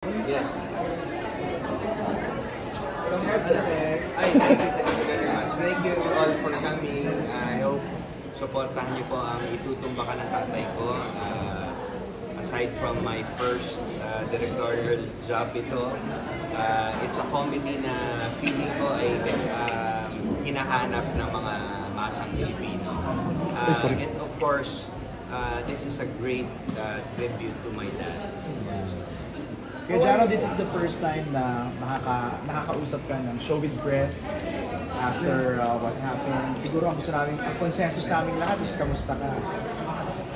Yes. Congrats na rin. Thank you very much. Thank you all for coming. I hope supportahan niyo po ang Itutumbakan ng Tatay ko. Aside from my first directorial job ito, it's a comedy na feeling ko ay hinahanap ng mga masang Pilipino. And of course, this is a great tribute to my dad. Kaya Jaro, this is the first time na nakakausap ka ng Showbiz Press after what happened. Siguro ang gusto namin, ang consensus namin lahat is kamusta ka?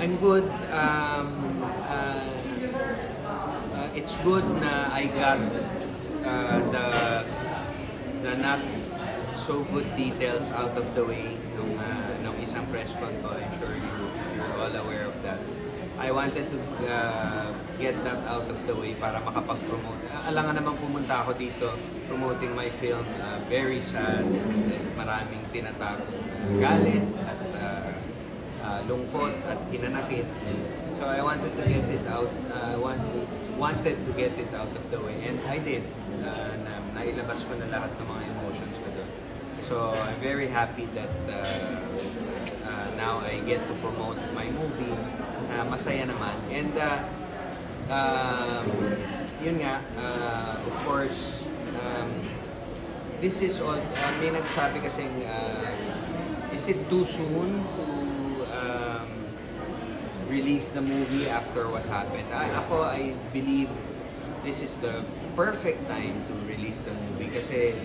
I'm good. It's good na I got the not so good details out of the way nung isang press con ko. I'm sure you're all aware of that. I wanted to get that out of the way para makapag-promote. Alangan naman pumunta ako dito promoting my film. Very sad. Maraming tinatago. Galit at lungkot at hinanakit. So I wanted to get it out. Wanted to get it out of the way. And I did. Nailabas ko na lahat ng mga emotions ko doon. So I'm very happy that now I get to promote my movie. Masaya naman. And yun nga, of course, this is all, may nagsabi kasing, is it too soon to release the movie after what happened? I believe this is the perfect time to release the movie kasi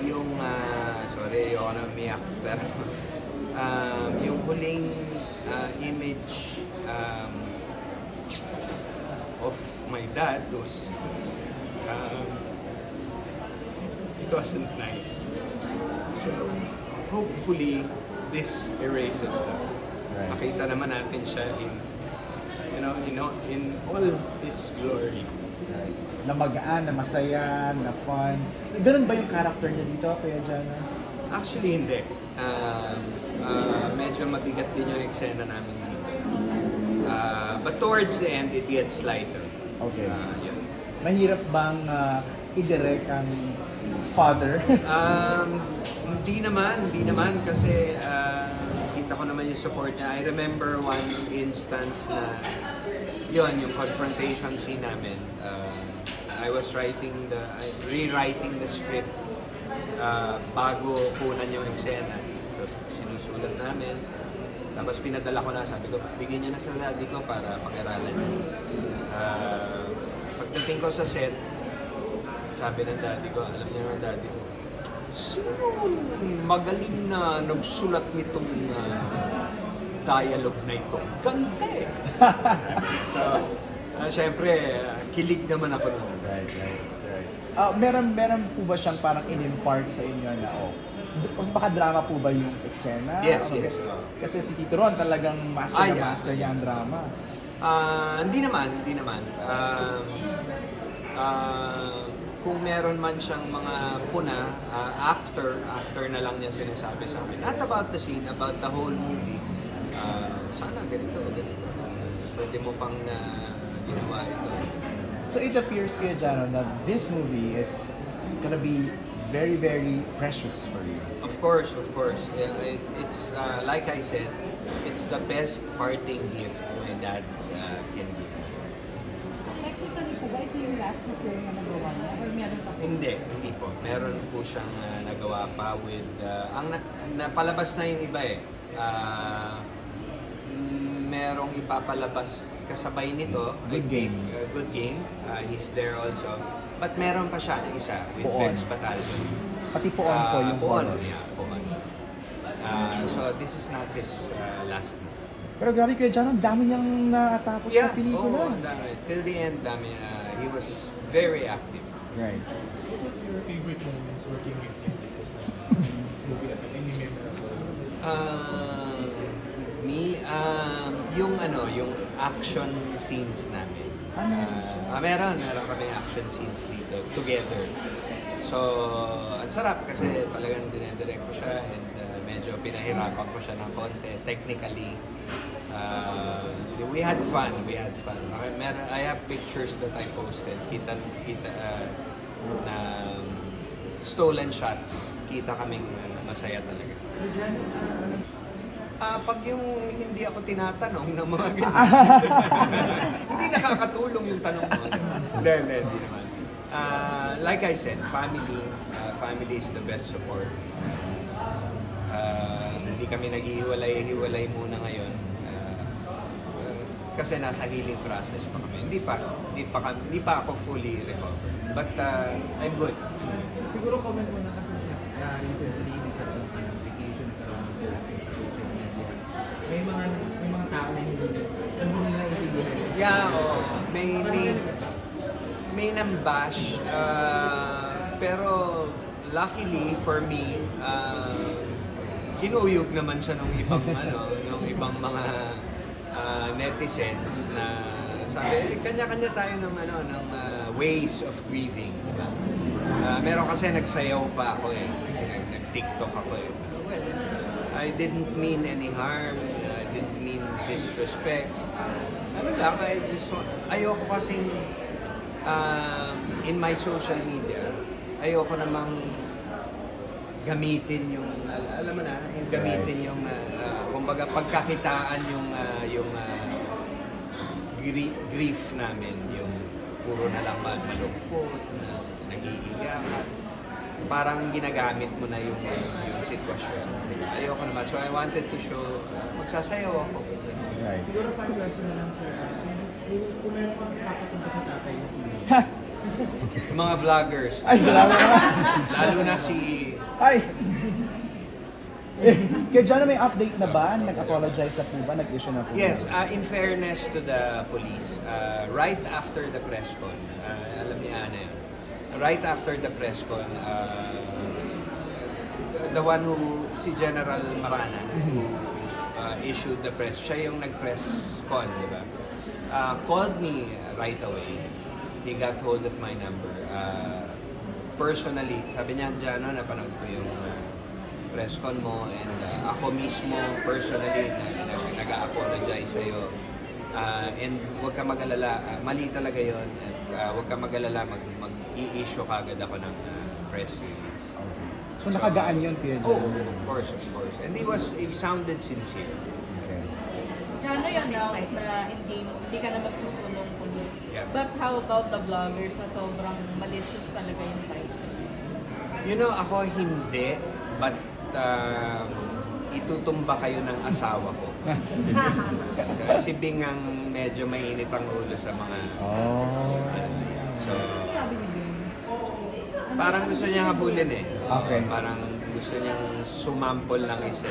yung, sorry, ayoko na umiyak, pero yung huling image of my dad was it wasn't nice. So hopefully this erases that. Right. Makita naman natin siya in all his glory. Right. Na magaan, na masaya, na fun. Ganun ba yung character niya dito, Kuya Jano? Actually, hindi. Medyo mabigat din yung eksena namin dito. But towards the end, it gets lighter. Okay. Yun. Mahirap bang i-direct ang father? Hindi naman kasi kita ko naman yung support niya. I remember one instance na yung confrontation scene namin. I was rewriting the script bago kunan yung eksena. So, sinusulat namin. Tapos pinadala ko na, sabi ko, bigyan niya na sa daddy ko para pag-aralan niya. Pagdating ko sa set, sabi ng daddy ko, alam niya ng daddy ko, sino magaling na nagsulat nitong dialogue na ito? Ganda eh! So, syempre, kilig naman ako nun. Right. Meron po ba siyang parang in-impart sa inyo na, baka drama po ba yung eksena? Yes. Kasi si Tito Ron talagang master niya ang drama. Hindi naman. Kung meron man siyang mga puna, after na lang niya sinasabi sa amin. Not about the scene, about the whole movie. Sana ganito. Pwede mo pang ginawa ito. So it appears, Kuya Jano, that this movie is gonna be very, very precious for you. Of course. Yeah, it's like I said, it's the best parting gift my dad can give. Technically, so ba ito yung last na film na nagawa niya? Or meron pa po? Hindi po. Meron po siyang nagawa pa with, napalabas na yung iba eh. Merong ipapalabas kasabay nito. Good Game. Good Game. He's there also. But meron pa siya na isa with Poon. Bex Batalyon. Pati Poon po yung Poon. horror. Yeah, Poon. So this is not his last one. Pero grabe, Kuya Jano, ang dami niyang natapos sa pelikula. Oo, dami. Till the end, dami. He was very active. Right. What was your favorite moments working with him dito sa movie at any memorable? With me, yung action scenes namin. Meron kami action scenes dito together. So, ang sarap kasi talagang dinedirect ko siya and medyo pinahirapan ko siya ng konti. Technically, we had fun. I have pictures that I posted. Kita na stolen shots. Kita kaming masaya talaga. Pag yung hindi ako tinatanong ng mga ganyan, hindi nakakatulong yung tanong mo. Hindi naman. Like I said, family is the best support. Hindi kami naghihiwalay muna ngayon. Kasi nasa healing process pa kami. Hindi pa ako fully recovered. But I'm good. Siguro comment mo na kasi siya na recently nagkaroon ka ng vacation, nagkaroon ng posting sa social media. May mga tao na hindi nila intindihan. Yeah, may nambash. Pero luckily for me, kinuyog naman siya nung ibang mga netizens na sabi, kanya-kanya tayo ng ways of grieving, diba? Meron kasi nagsayaw pa ako nag-TikTok ako Well, I didn't mean any harm, I didn't mean disrespect. Ayoko kasing in my social media, ayoko namang gamitin yung, alam mo na, gamitin yung, kumbaga pagkakitaan yung grief namin, yung puro na lang malungkot, na nag-iiyakan. Parang ginagamit mo na yung sitwasyon. Ayoko naman. So I wanted to show, magsasayaw ako. Right. Siguro fun question na lang, sir. Kung meron kang ipapatunta sa tatay na si Yung mga vloggers. Ay, grabe naman. Lalo na si... Ay! Kaya dyan may update na ba? Nag-apologize na po ba? Nag-issue na po ba? Yes, in fairness to the police, right after the press con, alam ni Ana yun, right after the press con, the one who, si General Maranan, who issued the press, siya yung nag-press con, di ba? Called me right away. He got hold of my number. Personally, sabi niya, Jano, napanood ko yung press con mo, and ako mismo, personally, nag-a-apologize sa'yo. And huwag ka mag-alala, mali talaga yun. At huwag ka mag-alala, mag-i-issue kagad ako ng press release. So nakagaan yun, Kuya John? Oh, of course. And he sounded sincere. Okay. Jano, you announced na hindi ka na magsusulong police. Yeah. But how about the vloggers na sobrang malicious talaga yung title? You know, ako hindi, but itutumba kayo ng asawa ko. Si Bing ang medyo mainit ang ulo sa mga... Oh. So, Sabi niyo din. parang gusto niya habulin eh. Okay. Parang gusto niyang sumampol ng isa.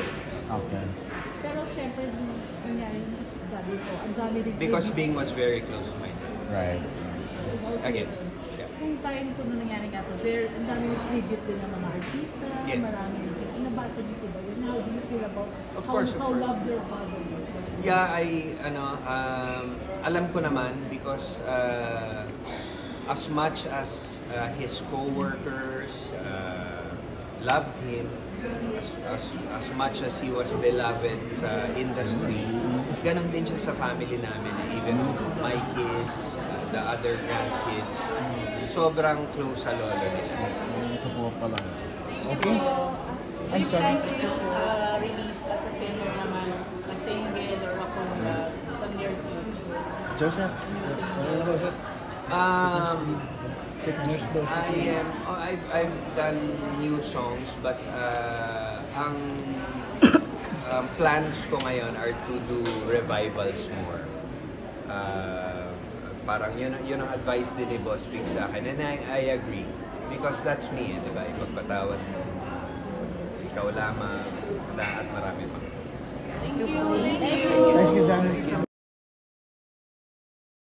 Okay. Pero syempre, nangyari yung gabi ko. Ang dami rin. Because Bing was very close to my dad. Right. Again. Yeah. Kung time ko na nangyari nga to, ang dami yung tribute din ng mga artista, Yeah. maraming inabasa dito ba yun? How do you feel about Of course. how loved your father is? Yeah, alam ko naman because as much as his co-workers loved him, as much as he was beloved sa industry, ganun din siya sa family namin. Even my kids, the other grandkids, sobrang close sa lolo nila. So po pala. Okay. I'm I'm sorry. release as a singer naman, a single or ako sa near future. Joseph. I've done new songs, but ang plans ko ngayon are to do revivals more. Parang yun ang advice din ni Boss Vic sa akin, and I agree. Because that's me, diba? Ipagpatawad mo. Ikaw lamang, at marami pa. Thank you. Thanks, Kuya John.